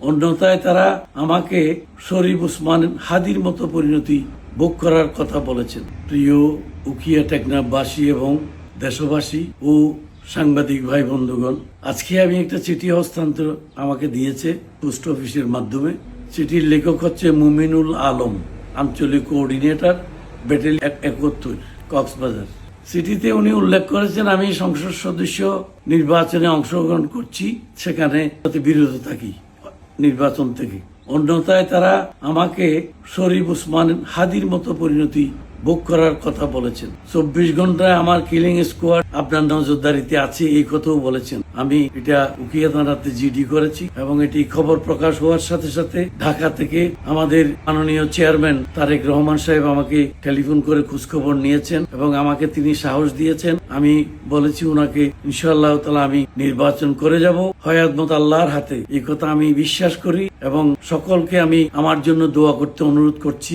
অন্যথায় তারা আমাকে শরীফ ওসমান হাদির মতো পরিণতি ভোগ করার কথা বলেছেন। প্রিয় উকিয়া টেকনাফবাসী এবং দেশবাসী ও সাংবাদিক ভাই বন্ধুগণ, আজকে আমি একটা চিঠি হস্তান্তর আমাকে দিয়েছে পোস্ট অফিসের মাধ্যমে। চিঠির লেখক হচ্ছে মুমিনুল আলম, আঞ্চলিক কোঅর্ডিনেটর, ব্যাটালিয়ন 71, কক্সবাজার। চিঠিতে উনি উল্লেখ করেছেন আমি সংসদ সদস্য নির্বাচনে অংশগ্রহণ করছি, সেখানে বিরত থাকি নির্বাচন থেকে। অন্যথায় তারা আমাকে শরীফ ওসমান হাদির মতো পরিণতি ভোগ করার কথা বলেছেন। 24 ঘন্টায় আমার কিলিং স্কোয়াড আপনার নজরদারিতে আছে, এই কথাও বলেছেন। আমি এটা উকিয়া থানাতে জিডি করেছি এবং এটি খবর প্রকাশ হওয়ার সাথে সাথে ঢাকা থেকে আমাদের মাননীয় চেয়ারম্যান তারেক রহমান সাহেব আমাকে টেলিফোন করে খোঁজখবর নিয়েছেন এবং আমাকে তিনি সাহস দিয়েছেন। আমি বলেছি উনাকে ইনশাআল্লাহ তাআলা আমি নির্বাচন করে যাব হয়াতমত আল্লাহর হাতে, এই কথা আমি বিশ্বাস করি এবং সকলকে আমি আমার জন্য দোয়া করতে অনুরোধ করছি।